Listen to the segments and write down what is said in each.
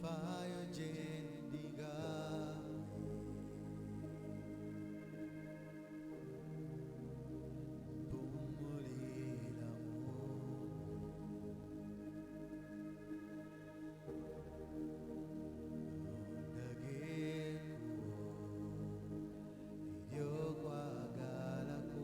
Vayo jendiga Bumulira mo Ondageko Ibyo kwagala ko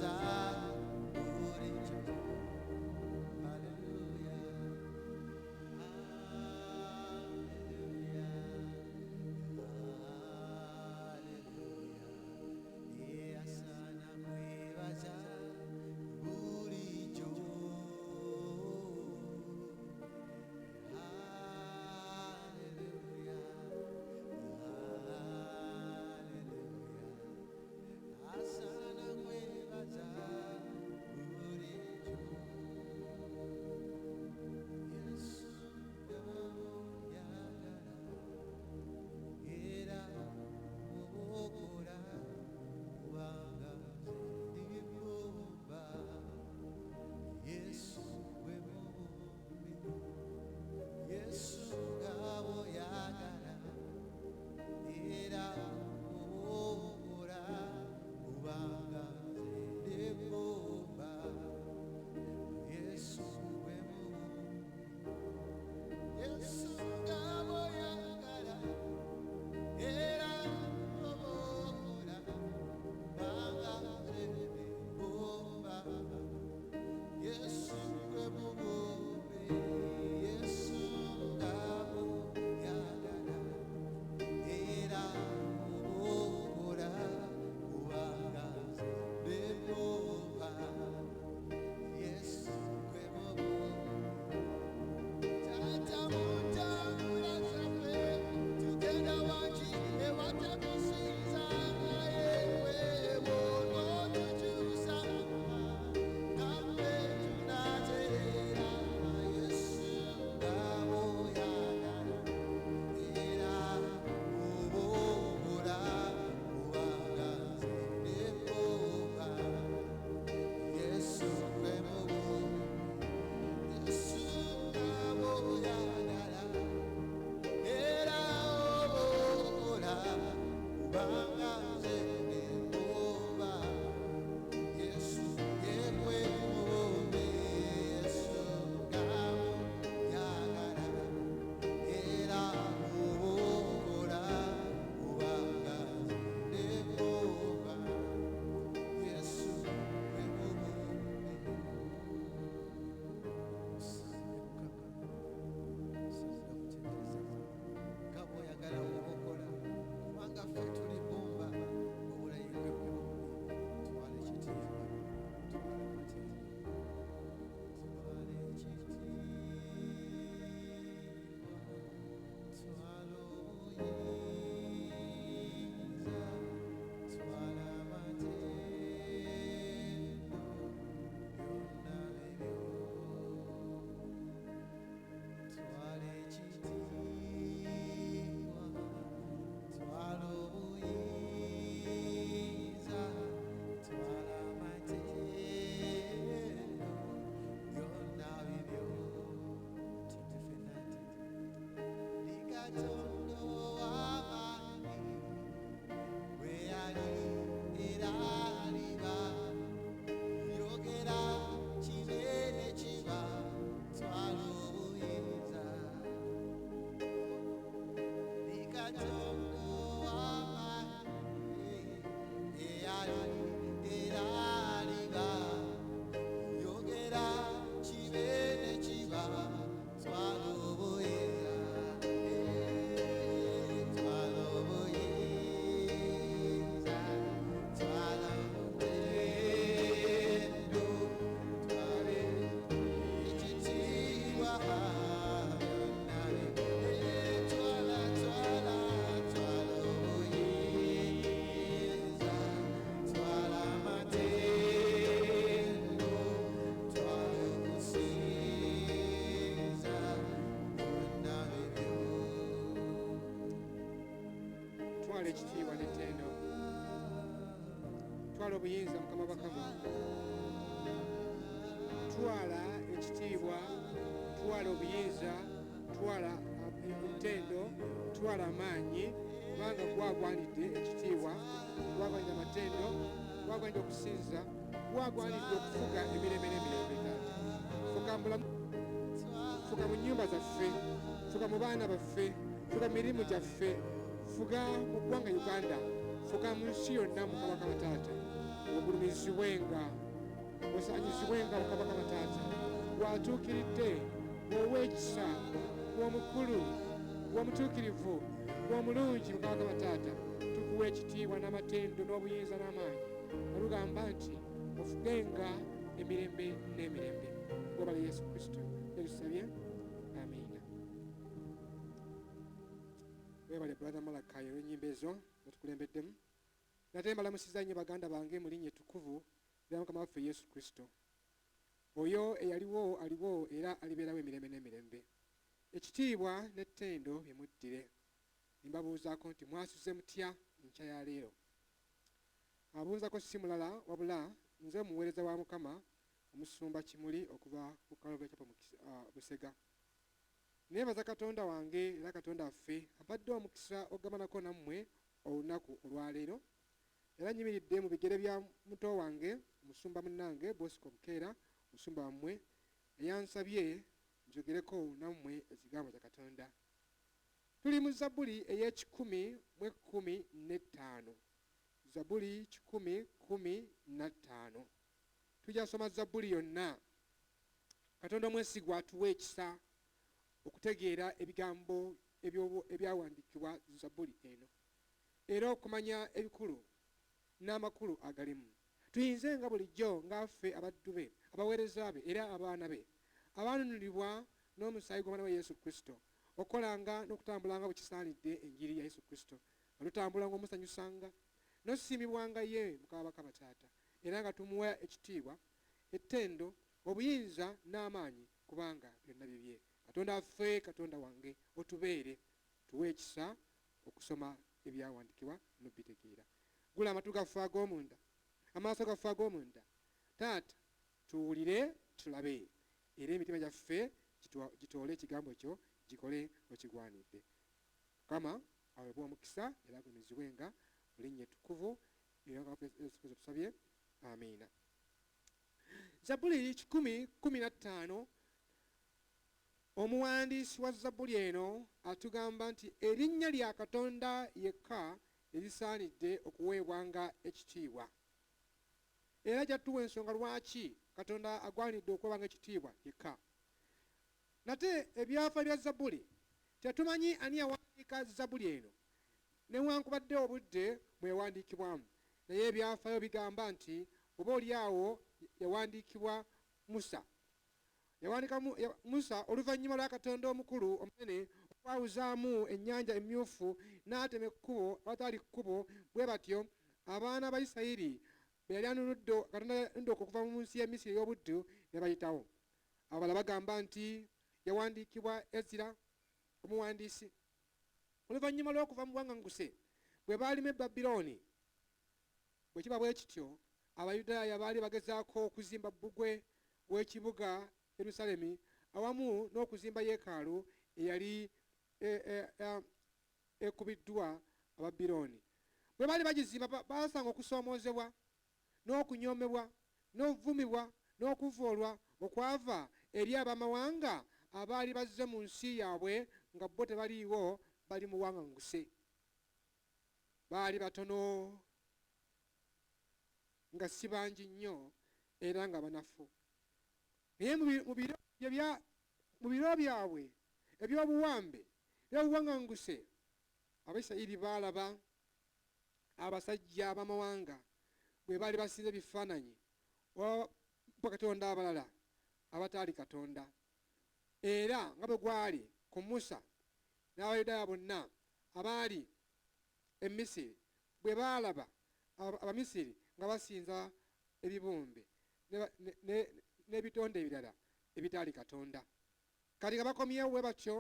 mwebaza bulijjo. Haleluya, haleluya, haleluya. Asana mwebaza bulijjo. Haleluya, haleluya. Asana mwebaza bulijjo. Yesu yagala era okola kubanga ndibumba. Yesu gwe mubumbi, Yesu ngabo yagala era okola kubanga ndibumba. Yesu gwe mubumbi, Yesu ngabo yagala era okola kubanga ndibumba. Yesu gwe mubumbi, Yesu ngabo yagala era okola kubanga ndibumba. Yesu gwe mubumbi. Tata mutambula zaffe tugenda wangi ewatakusinza yewe wonootukyusa naffe tunatereera. Yesu ngabo yagala era okola kubanga ndibumba. Yesu gwe mubumbi, Yesu ngabo yagala era okola kubanga ndibumba. Yesu yegwe mubumbi, Yesu ngabo yagala era okola kubanga ndibumba. Yesu gwe mubumbi. Nga bw'oyagala bw'okola kubanga ffe tuli bbumba obulayi bwe bw'omubiri. Twala ekitiibwa, twala amateeka, twala ekitiibwa, twala obuyinza, twala amatendo, byonna bibyo. Twala ekitiibwa, twala obuyinza, twala amatendo, byonna bibyo. Ndi Katonda ow'amaanyi, bwe yali era aliba, yogera kibe ne kiba, twala obuyinza. Ndi Katonda ow'amaanyi, eyali era aliba, yogera kibe ne kiba, twala obuyinza. Twala obuyinza, twala omutendo, twala ekitiibwa, byonna bibyo. Twala, twala, twala obuyinza, twala amatendo, twala okusinza, byonna bibyo. twala ekitiibwa n'ettendo, twala obuyinza mukama bakama, twala ekitiibwa, twala obuyinza, twala ettendo, twala amaanyi, kubanga gwagwanidde ekitiibwa, gwagwanidde amatendo, gwagwanidde okusinza, gwagwanidde okufuga emirembe n'emirembe. Fuga mu nnyumba zaffe, fuga mu baana baffe, fuga mu mirimu gyaffe, fuga mu ggwanga Uganda, fuga mu nsi yonna mukama Taata. ogulumizibwenga osanyizibwenga mukama kamataata watuukiridde ow'ekisa w'omukulu w'omutuukirivu w'omulungi mukama kamataata tukuwa ekitiibwa n'amatendo n'obuyinza n'amaanyi olugamba nti ofugenga emirembe n'emirembe gwobala yesu kristo ebisabye amiina. Webale brother Malakayo olw'ennyimba ezo zetukulembeddemu. Nate mbalamusiza nnyo baganda bange mu linnya ettukuvu lya mukama waffe yesu kristo. Oyo eyaliwo aliwo era alibeerawo emirembe n'emirembe. Ekitiibwa n'ettendo bimuddire. Mbabuuzaako nti mwasuze mutya nkya ya leero? Abuuzako si mulala wabula nze omuweereza wa mukama omusumba Kimuli okuva ku Kalove Chapel Busega. Neebaza Katonda wange era Katonda waffe ampadde omukisa ogabanako nammwe olunaku olwaleero, era nyimiridde mu bigere bya muto wange omusumba munnange Bosco Bukeera, omusumba wammwe eyansabye njogereko nammwe ekigambo kya Katonda. Tuli mu Zabuli ey'ekikumi Zabuli 115. Tujja soma Zabuli yonna. Katonda omwesigwa atuwa ekisa okutegeera ebigambo ebyawandiikibwa Zabuli eno era okumanya ebikulu n'amakulu agalimu. Tuyinze nga bulijjo ngaffe abaddu be, abaweereza be era abaana be abaanunulibwa n'omusaayi gw'omwana wa Yesu Kristo, okukolanga n'okutambulanga bwe kisaanidde enjiri ya Yesu Kristo, nga tutambulanga omusanyusanga n'okusiimibwanga ye mukama bakama taata, era nga tumuwa ekitiibwa, ettendo, obuyinza n'amaanyi kubanga byonna bibye. Katonda waffe, Katonda wange, otubeere, tuwe ekisa okusoma ebyawandiikibwa n'obitegeera. Gula amatu gaffe ag'omunda, amaaso gaffe ag'omunda, taata tuwulire tulabe, era emitima gyaffe gitoole ekigambo ekyo, gikole okigwanidde. Mukama aweebwe omukisa era agulumizibwenga mu linnya ettukuvu era nga tusabye amiina. Zabuli 115. Omuwandiisi wa Zabuli eno atugamba nti erinnya lya Katonda yekka erisaanidde okuweebwanga ekitiibwa, era gyatuwa ensonga lwaki Katonda agwanidde okuweebwanga ekitiibwa yekka. Nate ebyafa bya Zabuli tetumanyi ani yawandiika Zabuli eno newankubadde obudde bwewandiikibwamu, naye ebyafaayo bigamba nti oba oliawo yawandiikibwa Musa. Yawandiika Musa oluvannyuma lwa Katonda omukulu omunene okwawuzaamu ennyanja emyufu n'atema ekkubo awatali kkubo, bwe batyo abaana ba Isirayiri be yali anunudde Katonda okuva mu nsi y'e Misiri ey'obuddu ne bayitawo. Abalala bagamba nti yawandiikibwa Ezira omuwandiisi. Oluvannyuma lw'okuva mu bwaŋŋanguse bwe baalimu e Babirooni, bwe kiba bwe kityo Abayudaaya baali bagezaako okuzimba bbugwe w'ekibuga Yerusaalemi awamu n'okuzimba yeekaalu eyali ekubiddwa Ababirooni. Bwe baali bagizimba baasanga okusoomoozebwa n'okunyoomebwa n'okuvumibwa n'okuvoolwa okwava eri abamawanga abaali bazze mu nsi yaabwe nga bo tebaliiwo, bali mu bwaŋŋanguse. Baali batono nga si bangi nnyo era nga banafu. Naye mu biro byabwe eby'obuwambe by'obuwaŋŋanguse, Abayisirayiri baalaba abasajja abamawanga bwe baali basinza ebifaananyi bakatonda abalala abataali Katonda, era nga bwe gwali ku Musa n'Abayudaaya bonna abaali e Misiri bwe baalaba Abamisiri nga basinza ebibumbe n'ebitonde ebirala ebitaali Katonda. Kati nga bakomyewo bwe batyo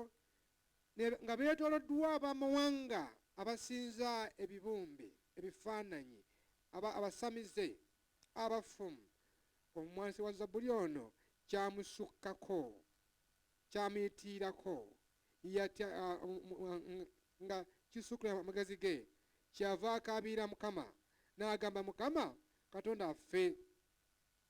nga beetooloddwa abamawanga abasinza ebibumbe, ebifaananyi, abasamize, abafumu. Omuwandiisi wa Zabuli ono kyamusukkako, kyamuyitiirako nga kisukkula amagezi ge, kyava akaabira Mukama n'agamba, Mukama Katonda affe,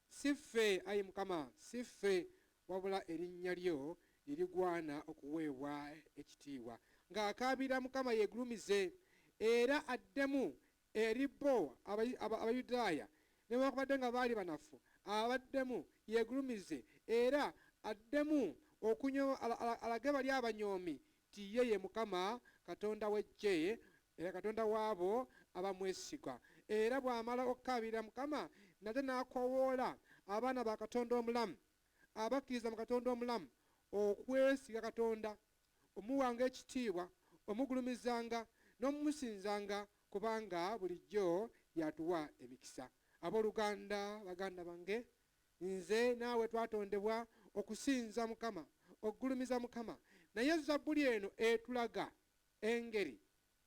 si ffe ayi Mukama, si ffe wabula erinnya lyo lirigwana okuweebwa ekitiibwa. Ng'akaabira Mukama yeegulumize era addemu eri bo Abayudaaya newankubadde nga baali banafu abaddemu yeegulumize era addemu alage bali abanyoomi ti ye Mukama Katonda w'eggye era Katonda waabo abamwesiga. Era bw'amala okukaabirira Mukama nate n'akoowoola abaana ba Katonda omulamu abakkiriza mu Katonda omulamu okwesiga Katonda, omuwanga ekitiibwa, omugulumizanga n'omumusinzanga, kubanga bulijjo yatuwa emikisa. Abooluganda, baganda bange, nze naawe twatondebwa okusinza Mukama, okugulumiza Mukama. Naye Zabuli eno etulaga engeri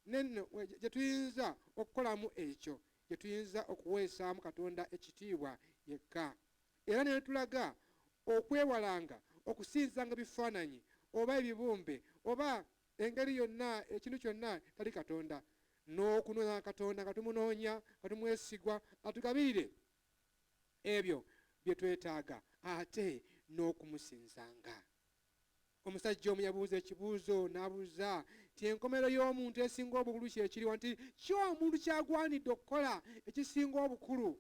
neno gye tuyinza okukolamu ekyo, gye tuyinza okuweesaamu Katonda ekitiibwa yekka. Era netulaga okwewalanga okusinzanga bifaananyi oba ebibumbe oba engeri yonna ekintu kyonna tali Katonda, n'okunoonya Katonda nga tumunoonya nga tumwesigwa atugabirire ebyo bye twetaaga, ate n'okumusinzanga. Omusajja omu yabuuza ekibuuzo n'abuuza ti enkomerero y'omuntu esinga obukulu kyekiriwa, nti ki omuntu kyagwanidde okukola ekisinga obukulu?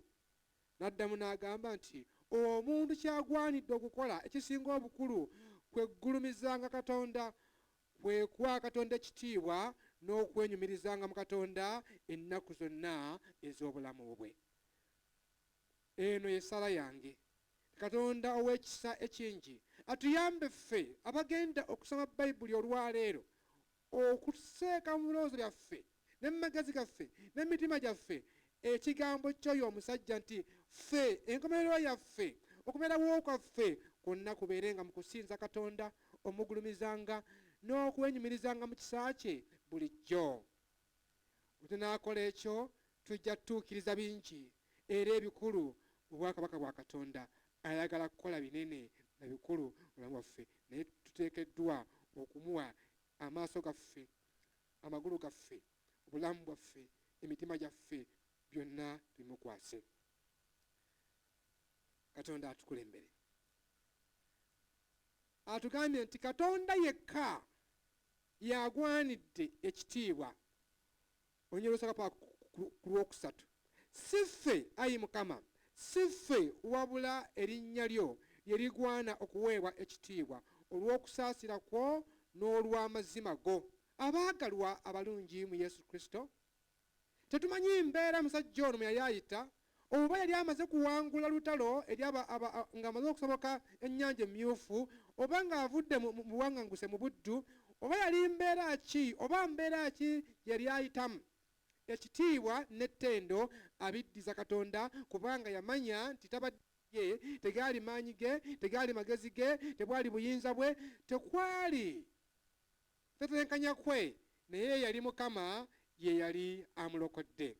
N'addamu n'agamba nti omuntu kyagwanidde okukola ekisinga obukulu kwe ggulumizanga Katonda, kwe kuwa Katonda ekitiibwa n'okwenyumirizanga mu Katonda ennaku zonna ez'obulamu bwe. Eno ye ssala yange. Katonda ow'ekisa ekingi atuyambe ffe abagenda okusoma Bayibuli olwaleero okuseeka mu birowoozo byaffe n'emagezi gaffe n'emitima gyaffe ekigambo ky'oyo omusajja nti ffe enkomerero yaffe okubeerawo kwaffe kwonna kubeerenga mu kusinza Katonda, omugulumizanga n'okwenyumirizanga mu kisa kye bulijjo. Bwe tunaakola ekyo tujja tutuukiriza bingi era ebikulu mu bwakabaka bwa Katonda. Ayagala kukola binene na bikulu bulamu bwaffe, naye tuteekeddwa okumuwa amaaso gaffe, amagulu gaffe, obulamu bwaffe, emitima gyaffe byonna tubimukwase. Katonda atukulembere. Atugambye nti Katonda yekka yagwanidde ekitiibwa. Onyerosa paka ku lwokusatu. Si ffe, ayi Mukama, si ffe wabula erinnya lyo lye ligwana okuweebwa ekitiibwa olw'okusaasira kwo n'olw'amazima go. Abaagalwa abalungi mu Yesu Kristo, tetumanyi mbeera musajja ono mwe yali ayita, oba yali amaze kuwangula lutalo ng'amaze okusoboka ennyanja emmyufu, oba ng'avudde mu buwaŋŋanguse mu buddu, oba yali mbeera ki, oba mbeera ki yali ayitamu. Ekitiibwa n'ettendo abiddiza Katonda, kubanga yamanya nti tabadde, tegaali maanyi ge, tegaali magezi ge, tebwali buyinza bwe, tekwali tetenkanya kwe, naye yali Mukama ye yali amulokodde.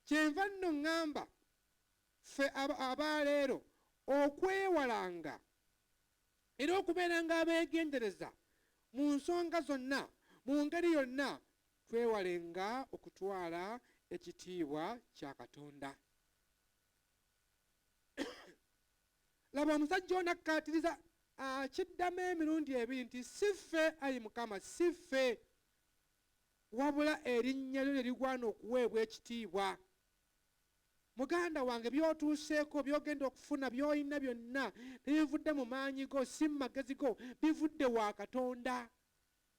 Kyenva nno ŋŋamba ffe abaleero okwewalanga era okubeeranga abeegendereza mu nsonga zonna, mu ngeri yonna, twewalenga okutwala ekitiibwa kya Katonda. Laba omusajja ono akkaatiriza akiddamu emirundi ebiri nti si ffe, ayi Mukama, si ffe wabula erinnya lyo lye ligwana okuweebwa ekitiibwa. Muganda wange, by'otuuseeko, by'ogenda okufuna, by'olina byonna tebivudde mu maanyi go, si mu magezi go, bivudde wa Katonda.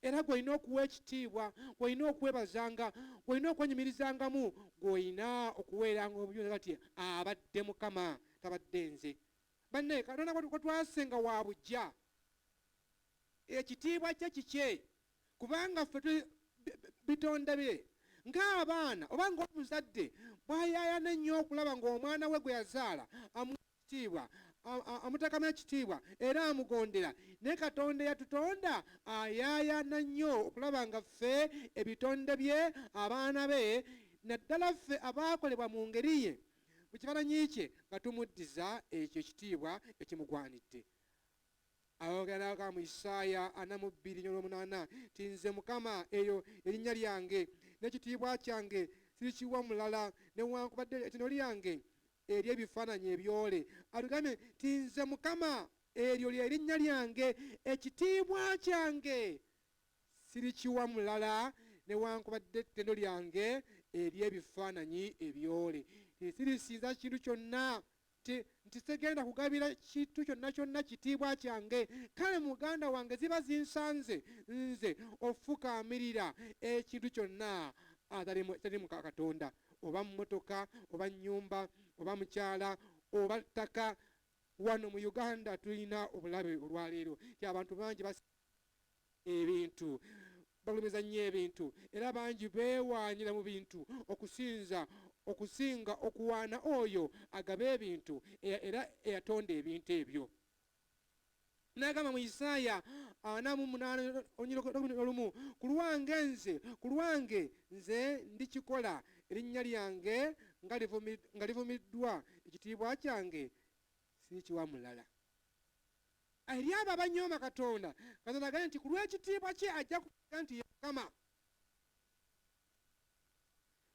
Era gw'olina okuwa ekitiibwa, gw'olina okwebazanga, gw'olina okwenyumirizangamu, gw'olina okuweeranga obujulizi kati abadde Mukama, tabadde nze. Banne, Katonda kwe twasenga wa buggya, ekitiibwa kye kikye, kubanga ffe bitonde bye ng'abaana oba ng'omuzadde bw'ayaayana ennyo okulaba ng'omwana we gwe yazaala amuwa ekitiibwa, amutakamu ekitiibwa era amugondera. Naye Katonda eyatutonda ayaayana nnyo okulaba nga ffe ebitonde bye, abaana be, naddala ffe abaakolebwa mu ngeri ye, mu kifaananyi kye, nga tumuddiza ekyo ekitiibwa ekimugwanidde. Ayogera mu Isaaya 42:8 ti nze Mukama, eyo erinnya lyange, n'ekitiibwa kyange sirikiwa mulala, newankubadde ettendo lyange ery'ebifaananyi ebyole. Atugambye ti nze Mukama, eryo lye linnya lyange, ekitiibwa kyange sirikiwa mulala, newankubadde ettendo lyange ery'ebifaananyi ebyole. Sirisinza kintu kyonna nti segenda kugabira kintu kyonna kitiibwa kyange. Kale muganda wange ziba zinsanze nze ofukaamirira ekintu kyonna atali mu Katonda, oba mmotoka oba nnyumba oba mukyala oba ttaka. Wano mu Uganda tulina obulabe olwaleero ti abantu bangi ebintu bagulumiza nnyo ebintu, era bangi beewaanira mu bintu okusinga okuwaana oyo agaba ebintu era eyatonda ebintu ebyo. N'agamba mu Isaaya 48:1, ku lwange nze ndikikola, erinnya lyange nga livumiddwa, ekitiibwa kyange sirikiwa mulala. Eri abo abanyooma Katonda, Katonda agambye nti ku lw'ekitiibwa kye ajja kuga nti ye Mukama.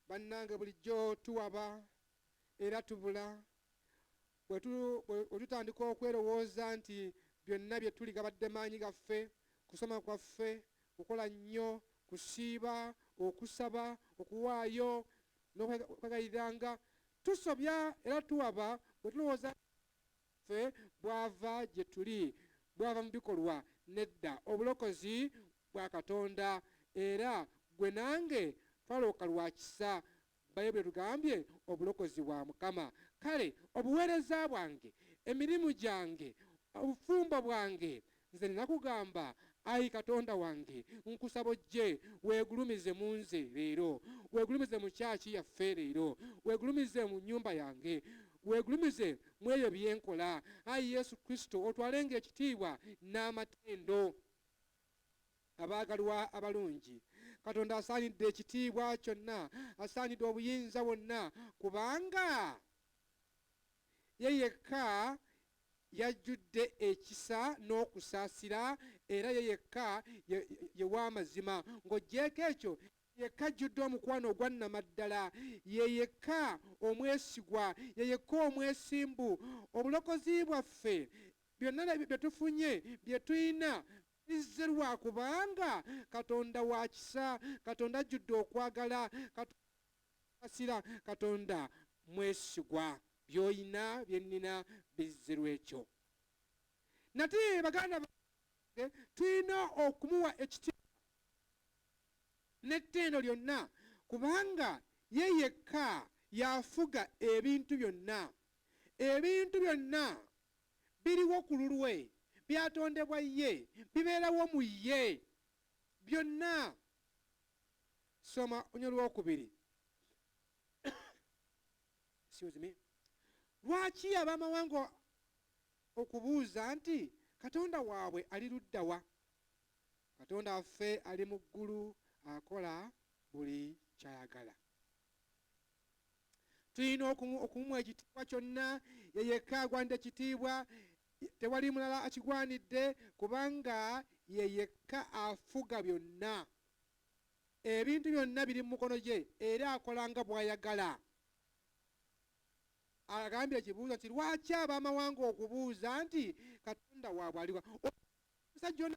Bannange, bulijjo tuwaba era tubula. Bwe tutandika okwerowooza nti byonna bye tuli gabadde maanyi gaffe, kusoma kwaffe, kukola nnyo, kusiiba, okusaba, okuwaayo n'okwegayiranga, tusobya era tuwaba bwe tulowooza ffe bwava gye tuli, bwava mu bikolwa. Nedda, obulokozi bwa Katonda, era gwe nange twalooka lwa kisa. Bayibuli tugambye obulokozi bwa Mukama. Kale obuweereza bwange, emirimu gyange, obufumbo bwange, nze nina kugamba, ayi Katonda wange, nkusaba ojje weegulumize mu nze leero, weegulumize mu kyaki yaffe leero, weegulumize mu nnyumba yange, weegulumize mu ebyo bye nkola. Ayi Yesu Kristo, otwalenga ekitiibwa n'amatendo. Abaagalwa abalungi, Katonda asaanidde ekitiibwa kyonna, asaanidde obuyinza bwonna, kubanga ye yekka yajjudde ekisa n'okusaasira, era ye yekka ye w'amazima. Ng'oggyeeko ekyo, yekka ajjudde omukwano ogwa nnamaddala, ye yekka omwesigwa, ye yekka omwesimbu. Obulokozi bwaffe, byonna bye tufunye, bye tulina, bizze lwa kubanga Katonda wa kisa, Katonda ajjudde okwagala, Katonda Katonda mwesigwa. By'oyina bye nnina bizze lw'ekyo. Nate baganda bange, tulina okumuwa ekitiibwa n'ettendo lyonna, kubanga ye yekka y'afuga ebintu byonna. Ebintu byonna biriwo ku lulwe, byatondebwa ye, bibeerawo mu ye byonna. Soma Olwokubiri. Lwaki ab'amawanga okubuuza nti Katonda waabwe ali ludda wa? Katonda waffe ali mu ggulu, akola buli ky'ayagala. Tulina okumuwa ekitiibwa kyonna, ye yekka agwanidde ekitiibwa, tewali mulala akigwanidde, kubanga ye yekka afuga byonna. Ebintu byonna biri mu mukono gye, era akola nga bw'ayagala. Agambye ekibuuzo nti lwaki ab'amawanga okubuuza nti Katonda waabwe aliwa? Omusajja ono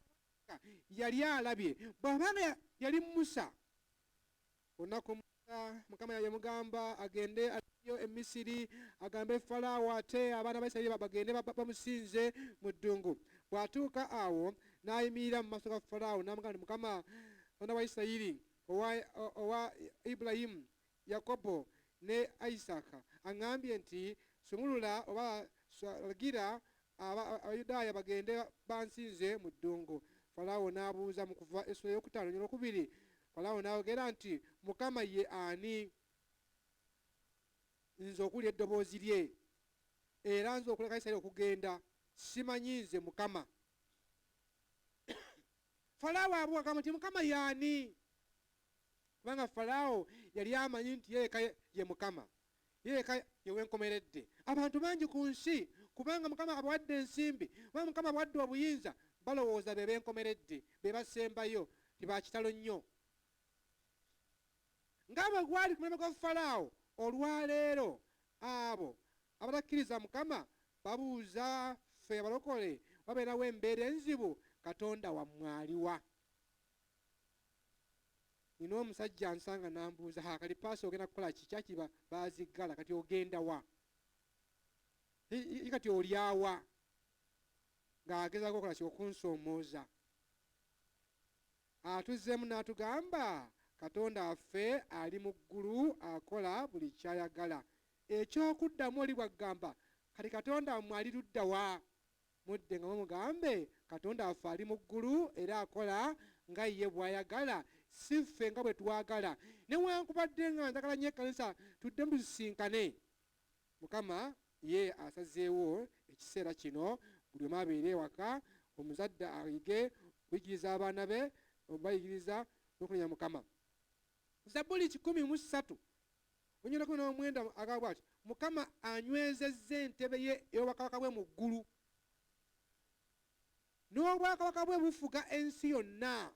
yali alabye, bw'abanga yali Musa, olunaku Mukama yamugamba agende aliyo e Misiri, agambe Falaawo ate abaana ba Isirayiri bagende bamusinze mu ddungu. Bw'atuuka awo n'ayimirira mu maaso ga Falaawo n'amugamba, Mukama Katonda wa Isirayiri, owa Ibulayimu, Yakobo ne Isaaka, aŋŋambye nti sumulula oba lagira Abayudaaya bagende bansinze mu ddungu. Falaawo n'abuuza mu Kuva essula ey'okutaano n'okubiri, Falaawo n'ayogera nti Mukama ye ani? Nze okulya eddoboozi lye, era nze okuleka Isirayiri okugenda, simanyi nze Mukama. Falaawo abagamba nti Mukama ye ani? Kubanga Falaawo yali amanyi nti ye yekka ye Mukama, ye yekka ye wenkomeredde. Abantu bangi ku nsi, kubanga Mukama abawadde ensimbi, kubanga Mukama abawadde obuyinza, balowooza be benkomeredde, be basembayo, tibakitalo nnyo. Nga bwe gwali ku mulembe gwa Falaawo, olwaleero abo abatakkiriza Mukama babuuza, ffe abalokole wabeerawo embeera enzibu, Katonda wammwe aliwa? nina omusajja ansanga n'ambuuza kali paasi ogenda kukola ki kyaki baziggala kati ogenda wa kati olyawa ng'agezaako okola ki okunsoomooza. Atuzzeemu n'atugamba Katonda waffe ali mu ggulu akola buli kyayagala. Ekyokuddamu oli bw'agamba kati Katonda wammwe ali ludda wa? Mudde nga mumugambe Katonda waffe ali mu ggulu era akola nga ye bw'ayagala, si ffe nga bwe twagala. Newankubadde nga njagala nnyo ekkanisa tuddemu tusisinkane, Mukama ye asazeewo ekiseera kino buli omu abeere ewaka, omuzadde ayige kuyigiriza abaana be, bayigiriza n'okunenya Mukama. Zabuli 13 onyolako n'omwenda agamba ati Mukama anywezezza entebe ye ey'obwakabaka bwe mu ggulu, n'obwakabaka bwe bufuga ensi yonna.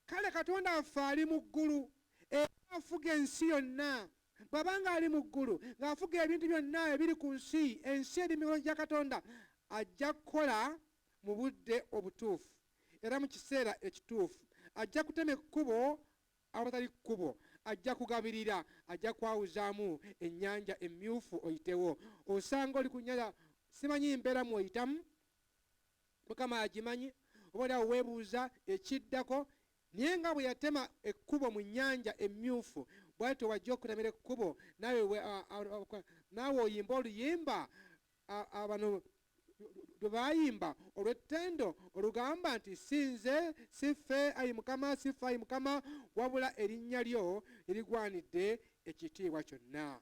Kale Katonda waffe ali mu ggulu era afuga ensi yonna. Bw'abanga ali mu ggulu ng'afuga ebintu byonna ebiri ku nsi, ensi eri mu mikono gya Katonda, ajja kukola mu budde obutuufu era mu kiseera ekituufu. Ajja kutema ekkubo abatali kkubo, ajja kugabirira, ajja kwawuzaamu ennyanja emyufu oyitewo. Osanga oli ku nnyanja, simanyi mbeera mw'oyitamu, Mukama agimanyi, oba oli awo weebuuza ekiddako, naye nga bwe yatema ekkubo mu nnyanja emyufu, bw'atyo wajja okutemera ekkubo naawe oyimba oluyimba abano lwe baayimba olw'ettendo olugamba nti sinze, si ffe ayi Mukama, si ffe ayi Mukama, wabula erinnya lyo erigwanidde ekitiibwa kyonna.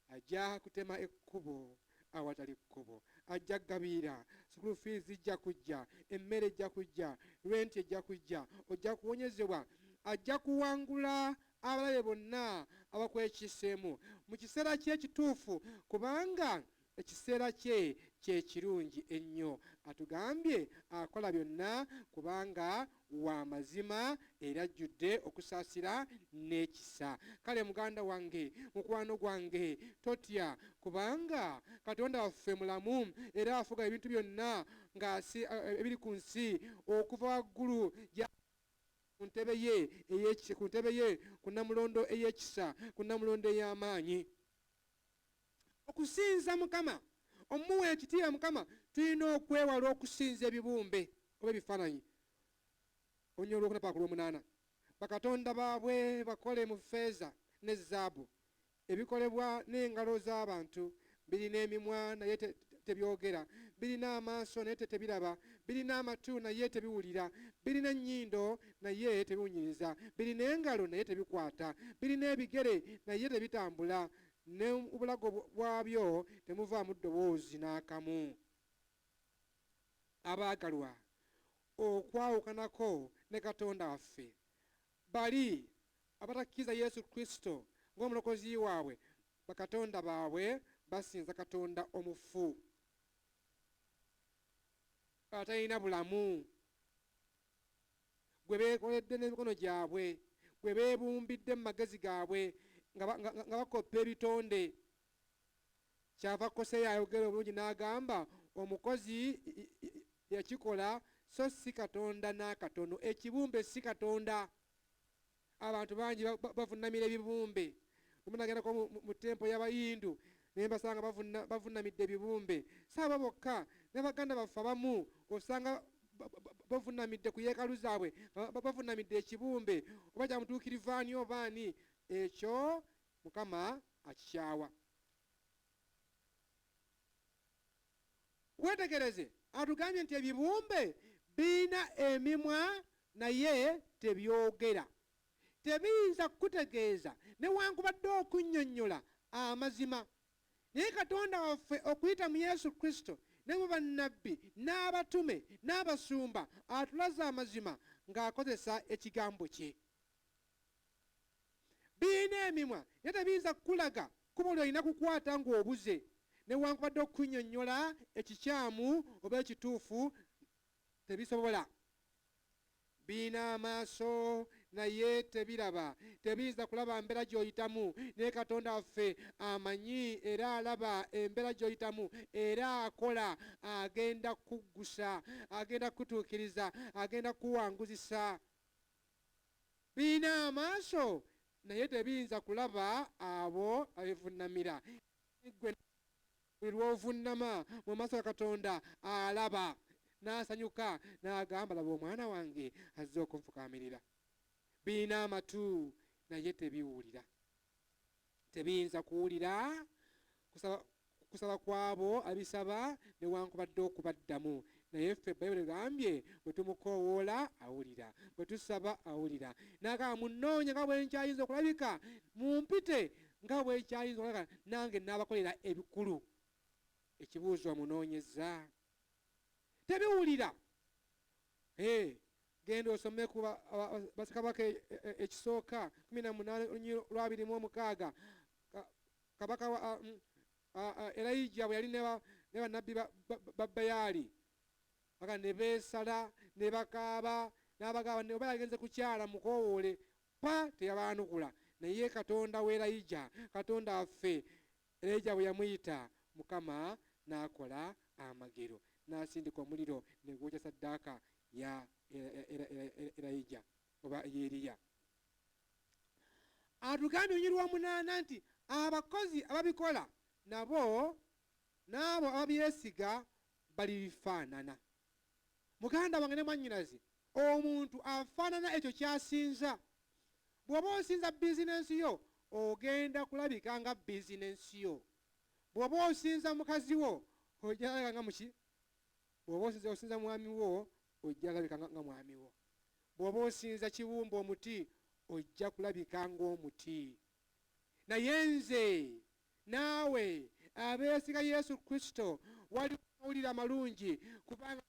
Ajja kutema ekkubo awatali kkubo, ajja kugabira, school fees zijja kujja, emmere ejja kujja, rent ejja kujja, ojja kuwonyezebwa, ajja kuwangula abalabe bonna abakwekiseemu mu kiseera kye ekituufu, kubanga ekiseera kye kye kirungi ennyo. Atugambye akola byonna kubanga wa mazima era ajjudde okusaasira n'ekisa. Kale muganda wange, mukwano gwange, totya, kubanga Katonda waffe mulamu era afuga ebintu byonna ebiri ku nsi okuva waggulu ku ntebe ye ku Namulondo ey'ekisa, ku Namulondo ey'amaanyi. Okusinza Mukama, omuwa ekitiibwa Mukama, tulina okwewala okusinza ebibumbe oba ebifaananyi. Olunyolo olwokuna paka ku lw'omunaana. Bakatonda baabwe bakole mu ffeeza ne zaabu, ebikolebwa n'engalo z'abantu, birina emimwa naye tebyogera, birina amaaso naye tebiraba, birina amatu naye tebiwulira, birina ennyindo naye tebiwunyiriza, birina engalo naye tebikwata, birina ebigere naye tebitambula, ne obulago bwabyo temuvaamu ddoboozi n'akamu. Abaagalwa, okwawukanako ne Katonda waffe, bali abatakkiriza Yesu Kristo ng'omulokozi waabwe, bakatonda baabwe basinza Katonda omufu atalina bulamu, gwe beekoledde n'emikono gyabwe, gwe beebumbidde mu magezi gaabwe nga bakoppa ebitonde. Kyava Koseya ayogera obulungi n'agamba omukozi yakikola so si Katonda n'akatono. Ekibumbe si Katonda. Abantu bangi bavunamira ebibumbe. Omunagendako mu tempo y'Abayindu naye basanga bavunamidde ebibumbe. Saaba bokka ne baganda baffe abamu osanga bavunamidde ku yeekalu zaabwe, bavunamidde ekibumbe oba kya mutuukirivaani obaani. Ekyo Mukama akikyawa. Wetegereze, atugambye nti ebibumbe birina emimwa naye tebyogera, tebiyinza kukutegeeza newankubadde okunnyonnyola amazima. Naye Katonda waffe okuyita mu Yesu Kristo ne mu bannabbi n'abatume n'abasumba atulaze amazima ng'akozesa ekigambo kye. Birina emimwa naye tebiyinza kukulaga kkubo ly'olina kukwata ng'obuze, newankubadde okunnyonnyola ekikyamu oba ekituufu tebisobola. Birina amaaso naye tebiraba, tebiyinza kulaba mbeera gy'oyitamu, naye Katonda waffe amanyi era alaba embeera gy'oyitamu, era akola, agenda kuggusa, agenda kutuukiriza, agenda kuwanguzisa. Birina amaaso naye tebiyinza kulaba abo abevunnamira. Gwe buli lw'ovunnama mu maaso ga Katonda alaba, n'asanyuka n'agamba, laba omwana wange azze okunfukaamirira. Birina amatu naye tebiwulira, tebiyinza kuwulira kusaba kw'abo abisaba newankubadde okubaddamu. Naye ffe Bayibuli egambye bwe tumukoowoola awulira, bwe tusaba awulira. N'agamba munnoonye nga bwe nkyayinza okulabika, mumpite nga bwe nkyayinza okulabika, nange n'abakolera ebikulu. Ekibuuzo munoonyeza, tebiwulira. Genda osome ku Bassekabaka ekisooka 18:26. Kabaka Elijah bwe yali ne bannabbi ba Baali, ne beesala ne bakaaba n'abagamba ne oba yagenze kukyala mukoowoole, teyabaanukula. Naye Katonda wa Elijah, Katonda waffe Elijah bwe yamuyita, Mukama n'akola amagero, n'asindika omuliro ne gwokya ssaddaaka ya Elijah oba Eriya. Atugambye mu 8 nti abakozi ababikola nabo n'abo ababyesiga balibifaanana. Muganda wange ne mwannyinaze, omuntu afaanana ekyo ky'asinza. Bw'oba osinza bizinensi yo, ogenda kulabika nga bizinensi yo. Bw'oba osinza mukazi wo, ojja kulabika nga muki? Bw'oba osinza mwami wo, ojja kulabika nga mwami wo. Bw'oba osinza kibumba omuti, ojja kulabika ng'omuti. Naye nze naawe abeesiga Yesu Kristo waliwo amawulire amalungi, kubanga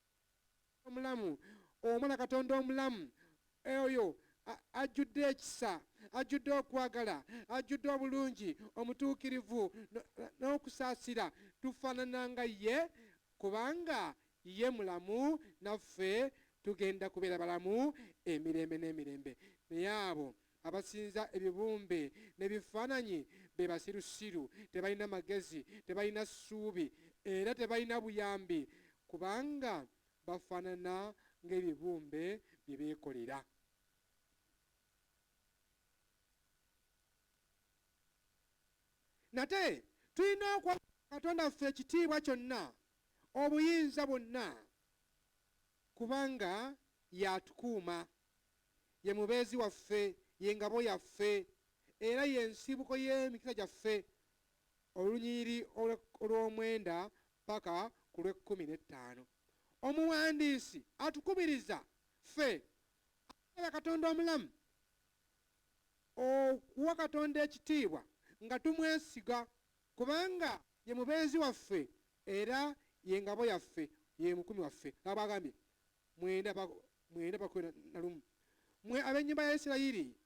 omulamu, omwana Katonda omulamu, oyo ajjudde ekisa, ajjudde okwagala, ajjudde obulungi, omutuukirivu n'okusaasira. Tufaanana nga ye, kubanga ye mulamu, naffe tugenda kubeera balamu emirembe n'emirembe. Naye abo abasinza ebibumbe n'ebifaananyi be basirusiru, tebalina magezi, tebalina ssuubi, era tebalina buyambi, kubanga bafaanana ng'ebibumbe bye beekolera. Nate tulina okuwa Katonda waffe ekitiibwa kyonna, obuyinza bwonna, kubanga yatukuuma, ye mubeezi waffe, ye ngabo yaffe, era ye nsibuko y'emikisa gyaffe. Olunyiriri olw'omwenda paka ku lw'15. Omuwandiisi atukubiriza ffe Katonda omulamu okuwa Katonda ekitiibwa nga tumwesiga, kubanga ye mubeezi waffe era ye ngabo yaffe, ye mukumi waffe. Abagambye 9:21, mmwe ab'ennyumba ya Isirayiri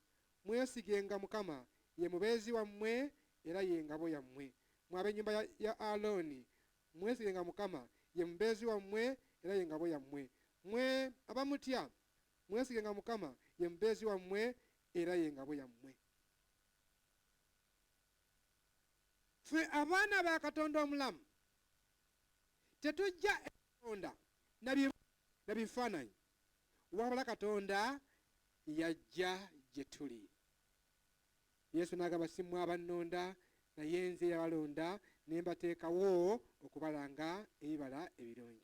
mwesigenga Mukama, ye mubeezi wammwe era ye ngabo yammwe. Mmwe ab'ennyumba ya Alooni mwesigenga Mukama, ye mubeezi wammwe era ye ngabo yammwe. Mmwe abamutya mwesigenga Mukama, ye mubeezi wammwe era ye ngabo yammwe. Ffe abaana ba Katonda omulamu tetujja Katonda na bifaananyi, wabula Katonda yajja gye tuli. Yesu n'agamba si mmwe abannonda, naye nze yabalonda ne mbateekawo okubalanga ebibala ebirungi.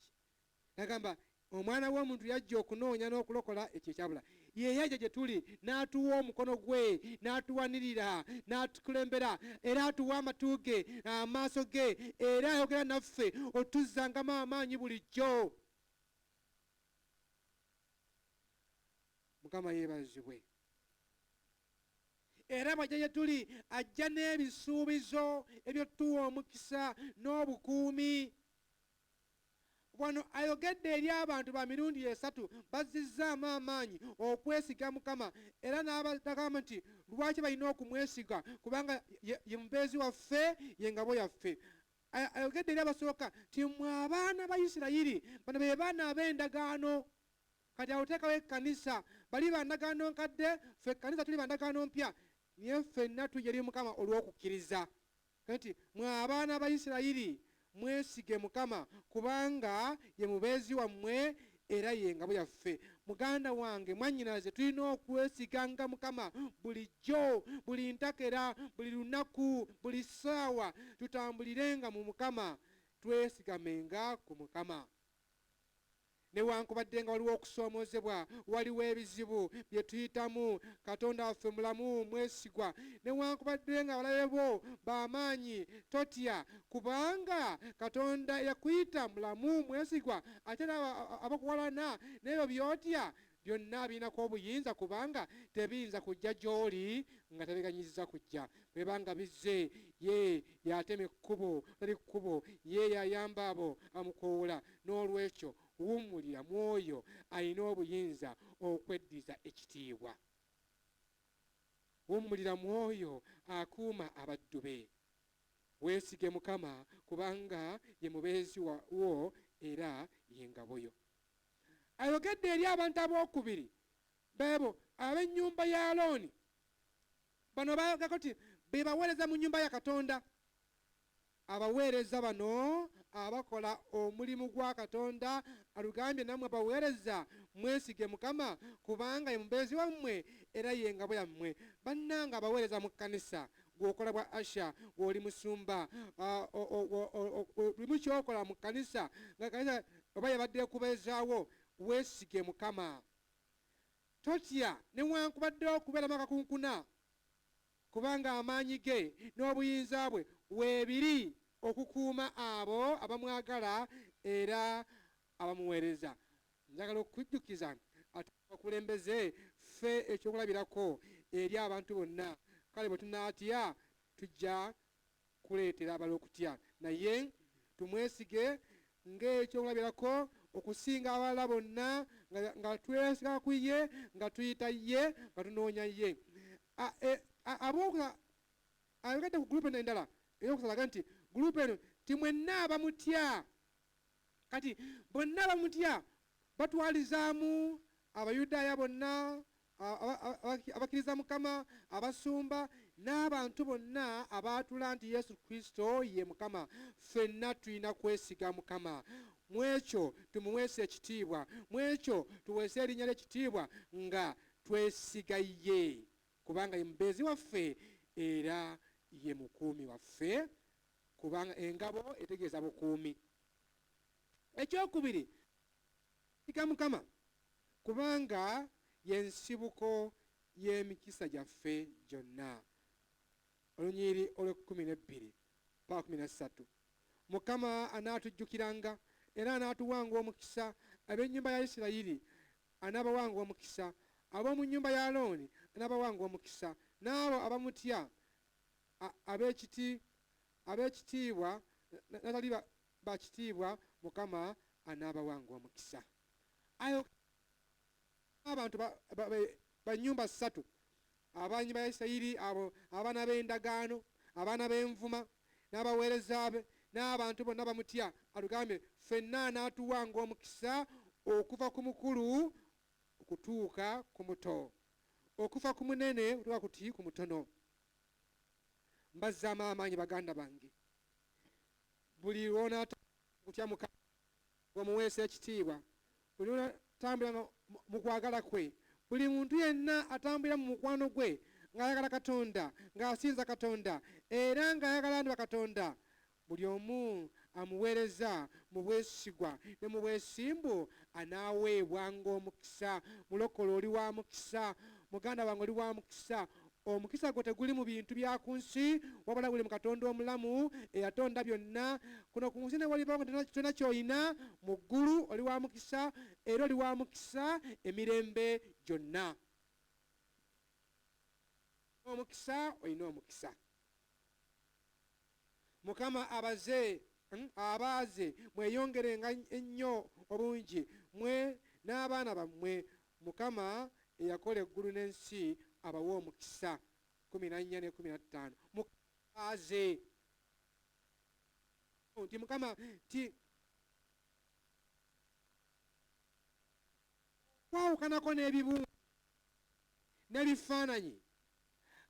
N'agamba omwana w'omuntu yajja okunoonya n'okulokola ekyo ekyabula. Ye yajja gye tuli n'atuwa omukono gwe, n'atuwanirira, n'atukulembera, era atuwa amatu ge, amaaso ge, era ayogera naffe otuzzangamu amaanyi bulijjo. Mukama yeebazibwe. Era bw'ajja gye tuli ajja n'ebisuubizo ebyotuwa omukisa n'obukuumi. Wano ayogedde eri abantu ba mirundi 3 bazzizzaamu amaanyi okwesiga Mukama, era n'abagamba nti lwaki balina okumwesiga, kubanga ye mubeezi waffe, ye ngabo yaffe. Ayogedde eri abasooka nti mmwe abaana ba Isirayiri, bano be baana ab'endagaano. Kati awo teekawo ekkanisa, bali bandagaano nkadde, ffe ekkanisa tuli bandagaano mpya, naye ffenna tujja eri Mukama olw'okukkiriza. Kati mwe abaana ba Isirayiri mwesige Mukama kubanga ye mubeezi wammwe era ye ngabo yaffe. Muganda wange mwannyinaze, tulina okwesiganga Mukama bulijjo, buli ntakera, buli lunaku, buli ssaawa tutambulirenga mu Mukama, twesigamenga ku Mukama. Newankubadde nga waliwo okusoomoozebwa, waliwo ebizibu bye tuyitamu, Katonda waffe mulamu mwesigwa. Newankubadde nga abalabe bo b'amaanyi, totya, kubanga Katonda yakuyita mulamu mwesigwa, ate abakuwalana n'ebyo by'otya byonna birinako obuyinza, kubanga tebiyinza kujja gy'oli nga tebiganyiziza kujja. Bwebanga bizze, ye yatema ekkubo, tali kkubo, ye yayamba abo amukoowoola. N'olwekyo wummulira mwoyo alina obuyinza okweddiza ekitiibwa. Wummulira mwoyo akuuma abaddu be. Weesige Mukama kubanga ye mubeezi wo era ye ngabo yo. Ayogedde eri abantu abookubiri, beebo ab'ennyumba ya Alooni. Bano bayogako nti be baweereza mu nnyumba ya Katonda. Abaweereza bano abakola omulimu gwa Katonda, alugambye nammwe abaweereza mwesige Mukama kubanga ye mubeezi wammwe era ye ngabo yammwe. Bannanga abaweereza mu kkanisa, gwokola bwa asha, gw'oli musumba, buli kyokola mu kkanisa nga kkanisa oba yabadde ekubeezaawo, weesige Mukama. Totya newankubadde okubeeramu akakunkuna, kubanga amaanyi ge n'obuyinza bwe weebiri okukuuma abo abamwagala era abamuweereza. Njagala okujjukiza abakulembeze ffe ekyokulabirako eri abantu bonna. Kale bwe tunaatya tujja kuleetera abala okutya, naye tumwesige ng'ekyokulabirako okusinga abalala bonna, nga twesiga ku ye, nga tuyita ye, nga tunoonya ye. Ayogedde ku gurupu endala ey'okusalaga nti gurupu eno ti mwenna abamutya. Kati bonna abamutya batwalizaamu Abayudaaya bonna, abakkiriza Mukama, abasumba, n'abantu bonna abaatula nti Yesu Kristo ye Mukama. Ffenna tulina kwesiga Mukama. Mwekyo tumuweese ekitiibwa, mwekyo tuweese erinnya ly'ekitiibwa nga twesiga ye, kubanga ye mubeezi waffe era ye mukuumi waffe, kubanga engabo etegeeza bukuumi. Ekyokubiri, siga Mukama kubanga ye nsibuko y'emikisa gyaffe gyonna. Olunyiri olw'12-13. Mukama anaatujjukiranga era anaatuwanga omukisa. Ab'ennyumba ya Isirayiri anaabawanga omukisa, ab'omu nnyumba ya Alooni anaabawanga omukisa, n'abo abamutya ab'ekitiibwa natali bakitiibwa, Mukama anaabawanga omukisa. Ayo abantu ba nnyumba ssatu, abannyumba ya Isirayiri, abo abaana b'endagaano, abaana b'envuma, n'abaweereza be, n'abantu bonna bamutya, alugambye ffenna anaatuwanga omukisa okuva ku mukulu okutuuka ku muto, okuva ku munene okutuuka ku mutono. Mbazzaamu amaanyi baganda bange, buli lw'onaatambula Mukama ng'omuweesa ekitiibwa, buli lw'onatambula mu kwagala kwe, buli muntu yenna atambulira mu mukwano gwe ng'ayagala Katonda, ng'asinza Katonda era ng'ayagala andi bakatonda, buli omu amuweereza mu bwesigwa ne mu bwesimbu anaaweebwanga omukisa. Mulokole oli wa mukisa, muganda wange oli wa mukisa. Omukisa gwo teguli mu bintu bya ku nsi, wabula guli mu Katonda omulamu eyatonda byonna. Kuno ku nsi ne walibawo tonna ky'olina, mu ggulu oli wa mukisa era oli wa mukisa emirembe gyonna. Omukisa olina omukisa. Mukama abaaze mweyongerenga ennyo obungi, mwe n'abaana bammwe. Mukama eyakola eggulu n'ensi abawa omukisa. 14 ne 15. Mukaaze nti Mukama ti kwawukanako n'ebibuga n'ebifaananyi.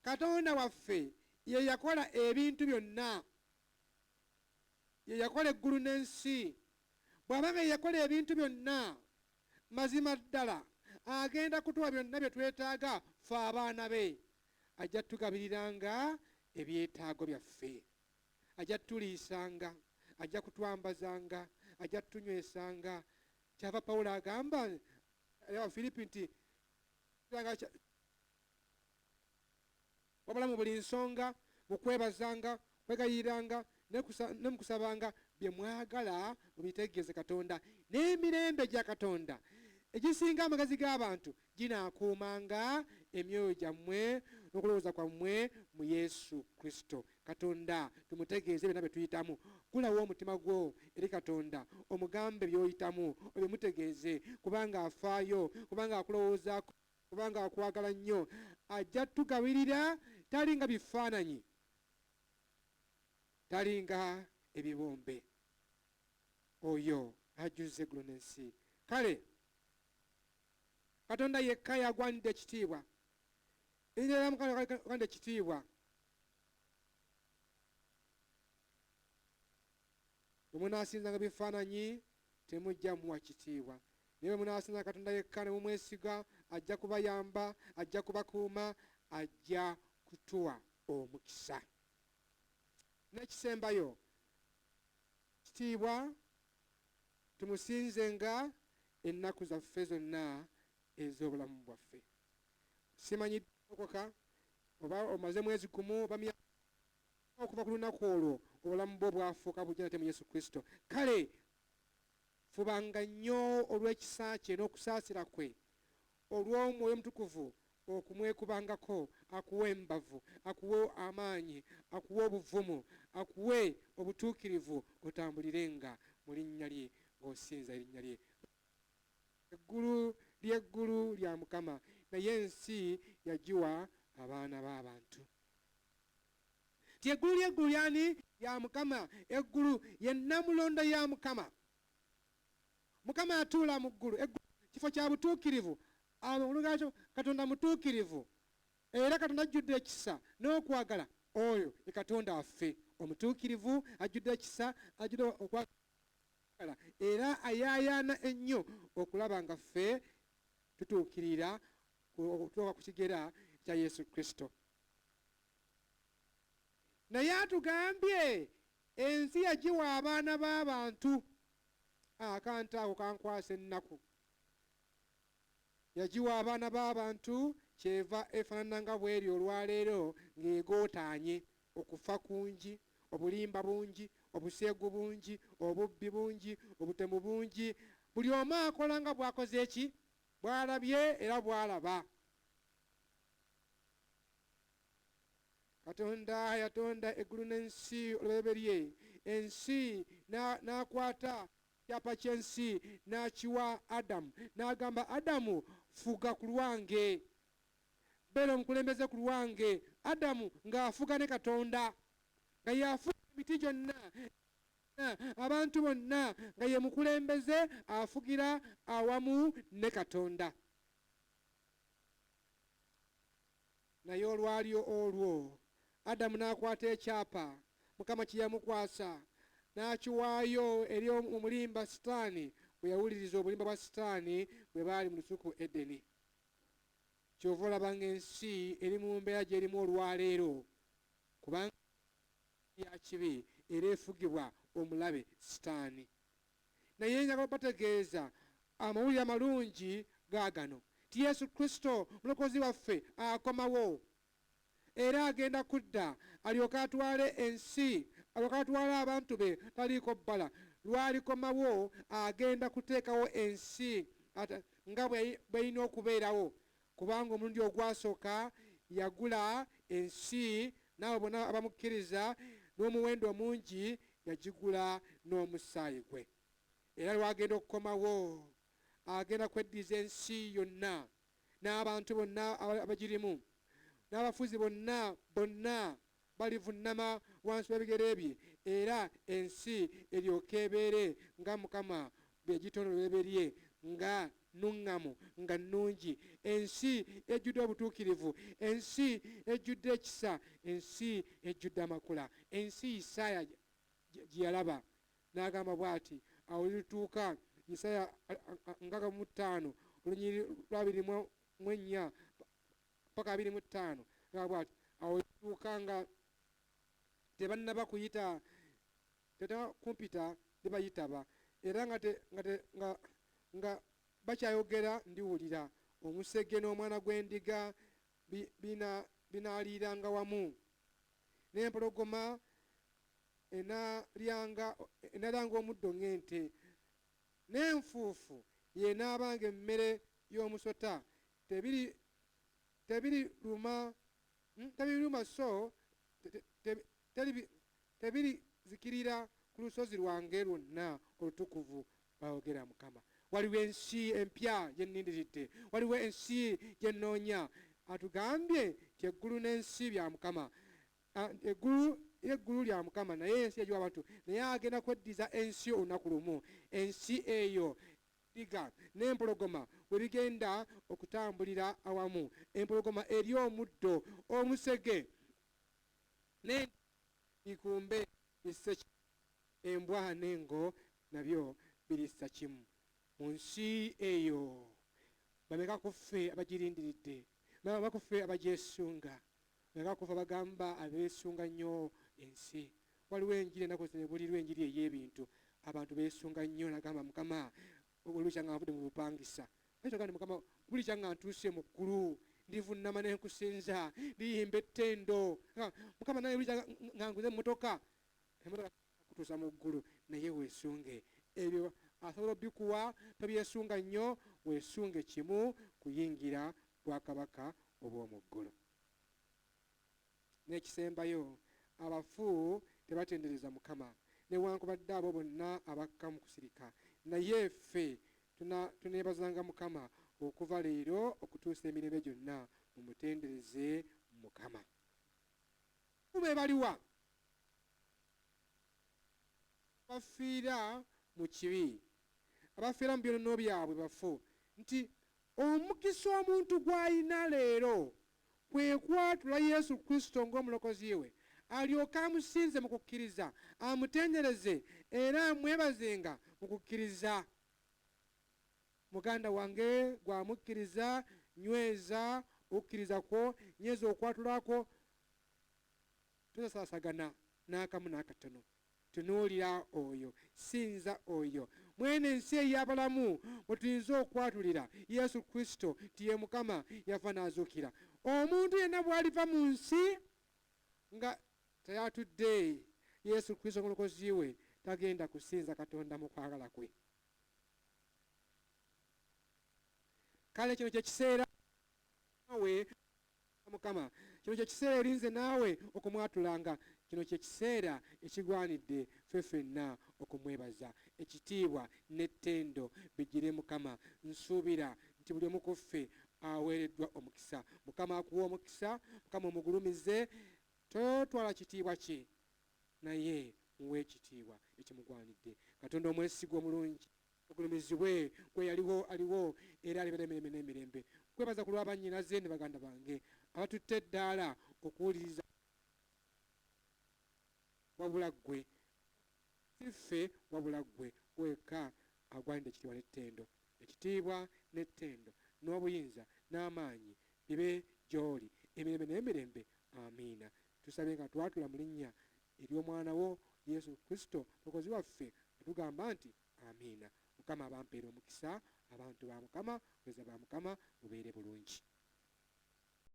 Katonda waffe ye yakola ebintu byonna, ye yakola eggulu n'ensi. Bw'aba nga ye yakola ebintu byonna, mazima ddala agenda kutuwa byonna bye twetaaga ffe abaana be. Ajja tugabiriranga ebyetaago byaffe, ajja tuliisanga, ajja kutwambazanga, ajja tunywesanga. Kyava Pawulo agamba Abafiripi nti wabula mu buli nsonga, mu kwebazanga, kwegayiranga ne mu kusabanga, bye mwagala mubitegeeze Katonda, n'emirembe gya Katonda egisinga amagazi g'abantu ginaakuumanga emyoyo gyammwe n'okulowooza kwammwe mu Yesu Kristo. Katonda tumutegeeze byonna bye tuyitamu. Gulawo omutima gwo eri Katonda, omugambe by'oyitamu, obimutegeeze, kubanga afaayo, kubanga akulowoozaako, kubanga akwagala nnyo. Ajja tugabirira, talinga bifaananyi, talinga ebibombe. Oyo ajjuzza eggulu n'ensi. Kale Katonda yekka yagwanidde ekitiibwa. Erinnya lya Mukama yagwanidde ekitiibwa. Bwe munaasinzanga bifaananyi temujja muwa kitiibwa. Naye bwe munaasinzanga Katonda yekka ne mumwesiga, ajja kubayamba, ajja kubakuuma, ajja kutuwa omukisa. N'ekisembayo kitiibwa tumusinzenga ennaku zaffe zonna ez'obulamu bwaffe. Simanyi okoka oba omaze mwezi gumu oba myaka okuva ku lunaku olwo obulamu bwo bwafuuka bujja nate mu Yesu Kristo. Kale fubanga nnyo olw'ekisa kye n'okusaasira kwe, olw'Omwoyo Mutukuvu okumwekubangako, akuwe embavu, akuwe amaanyi, akuwe obuvumu, akuwe obutuukirivu, otambulirenga mu linnya lye, ng'osinza erinnya lye. Eggulu ly'eggulu lya Mukama, naye ensi yagiwa abaana b'abantu. Ti eggulu ly'eggulu lyani? Lya Mukama. Eggulu ye Namulondo ya Mukama. Mukama atuula mu ggulu, kifo kya butuukirivu. Olugakyo Katonda mutuukirivu, era Katonda ajjudde ekisa n'okwagala. Oyo ye Katonda waffe omutuukirivu, ajjudde ekisa, ajjudde okwagala, era ayaayaana ennyo okulaba nga ffe tutuukirira okutuuka ku kigera kya Yesu Kristo. Naye atugambye ensi yagiwa abaana b'abantu. Akantu ako kankwasa ennaku. Yagiwa abaana b'abantu, kyeva efaanana nga bw'eri olwaleero ng'egootaanye. Okufa kungi, obulimba bungi, obuseegu bungi, obubbi bungi, obutemu bungi. Buli omu akola nga bw'akoze eki? Bw'alabye era bw'alaba. Katonda yatonda eggulu n'ensi olubereberye. Ensi n'akwata ekyapa ky'ensi n'akiwa Adamu, n'agamba Adamu, fuga ku lwange, beera omukulembeze ku lwange. Adamu ng'afuga ne Katonda, nga y'afuga emiti gyonna, abantu bonna, nga ye mukulembeze afugira awamu ne Katonda. Naye olwali olwo Adamu n'akwata ekyapa Mukama kye yamukwasa, n'akiwaayo eri omulimba Sitaani, bwe yawuliriza obulimba bwa Sitaani bwe baali mu lusuku Edeni. Kyova olaba ng'ensi eri mu mbeera gy'erimu olwaleero, kubanga ya kibi era efugibwa omulabe Sitaani. Naye njagala bategeeza amawulire amalungi gaagano ti Yesu Kristo mulokozi waffe akomawo, era agenda kudda alyoke atwale ensi, alyoke atwale abantu be taliiko bbala. Lwalikomawo agenda kuteekawo ensi nga bw'erina okubeerawo, kubanga omulundi ogwasooka yagula ensi, naawe bonna abamukkiriza n'omuwendo mungi yagigula n'omusaayi gwe. Era lwagenda okukomawo agenda kweddiza ensi yonna n'abantu bonna abagirimu, n'abafuzi bonna balivunnama wansi w'ebigere bye, era ensi eryoke ebeere nga Mukama bwe yagitonda olubereberye, nga nuŋŋamu nga nnungi, ensi ejjudde obutuukirivu, ensi ejjudde ekisa, ensi ejjudde amakula, ensi Isaaya gye yalaba n'agamba bw'ati. Awo lituuka Isaaya 65 olunyiri lwa 24 paka 25 agamba bw'ati. Awo lituuka nga tebannaba kuyita kumpita tebayitaba, era nga bakyayogera ndiwulira. Omusege n'omwana gw'endiga binaaliranga wamu, n'empologoma enaalyanga omuddo ng'ente, n'enfuufu y'enaabanga emmere y'omusota. Tebiriruma so tebirizikirira ku lusozi lwange lwonna olutukuvu, bw'ayogera Mukama. Waliwo ensi empya gye nnindiridde, waliwo ensi gye nnoonya. Atugambye nti eggulu n'ensi bya Mukama. Eggulu lya Mukama naye ensi egiwa abantu, naye agenda kweddiza ensi olunaku lumu. Ensi eyo diga n'empologoma we bigenda okutambulira awamu. Empologoma eri omuddo, omusege n'ikumbe bisse kimu, embwa n'engo nabyo birissa kimu. Mu nsi eyo bameka ku ffe abagirindiridde, bameka ku ffe abagyesunga, bameka ku ffe abagamba abeesunga nnyo ensi. Waliwo enjiri ennaku zino ebulirwa, enjiri ey'ebintu. Abantu beesunga nnyo, nagamba Mukama buli kyanga nvudde mu bupangisa, ayitogandi Mukama buli kyanga ntuuse mu ggulu, ndivunnama ne nkusinza, ndiyimba ettendo. Mukama naye buli kyanga nguze emmotoka kutuusa mu ggulu, naye weesunge ebyo. Asobola obikuwa, tobyesunga nnyo, weesunge kimu, kuyingira bwakabaka obw'omu ggulu. N'ekisembayo, abafu tebatendereza Mukama, newankubadde abo bonna abakka mu kusirika. Naye ffe tuneebazanga Mukama okuva leero okutuusa emirembe gyonna. Mumutendereze Mukama. Be baliwa bafiira mu kibi, abafiira mu byonoono byabwe bafu, nti omukisa omuntu gw'alina leero kwe kwatula Yesu Kristo ng'omulokozi we, alyoke amusinze mu kukkiriza, amutendereze era amwebazenga mu kukkiriza. Muganda wange gwamukkiriza, nyweza okukkiriza kwo, nyweza okwatulako, tosasaagana n'akamu n'akatono. Tunuulira oyo, sinza oyo. Mwene ensi ey'abalamu mwe tuyinza okwatulira Yesu Kristo nti ye Mukama, yafa n'azuukira. Omuntu yenna bw'aliva mu nsi nga teyatudde Yesu Kristo omulokozi we, tagenda kusinza Katonda mu kwagala kwe. Kale kino kye kiseera naawe Mukama, kino kye kiseera erinze naawe okumwatulanga. Kino kye kiseera ekigwanidde ffe ffenna okumwebaza. Ekitiibwa n'ettendo bijjire Mukama. Nsuubira nti buli omu ku ffe aweereddwa omukisa. Mukama akuwa omukisa, Mukama omugulumize. Totwala kitiibwa kye, naye muwe ekitiibwa ekimugwanidde. Katonda omwesigwa omulungi, ogulumizibwe gwe yaliwo, aliwo era alibera emirembe n'emirembe. Kwebaza ku lwa bannyinaze ne baganda bange abatutte eddaala okuwuliriza, wabula ggwe, si ffe wabula ggwe wekka agwanidde ekitiibwa n'ettendo. Ekitiibwa n'ettendo n'obuyinza n'amaanyi bibe gy'oli emirembe n'emirembe. Amiina. Tusabe nga twatula mu linnya ery'omwana wo Yesu Kristo mulokozi waffe, ne tugamba nti amiina. Mukama abampeera omukisa, abantu ba Mukama, bweza ba Mukama, mubeere bulungi.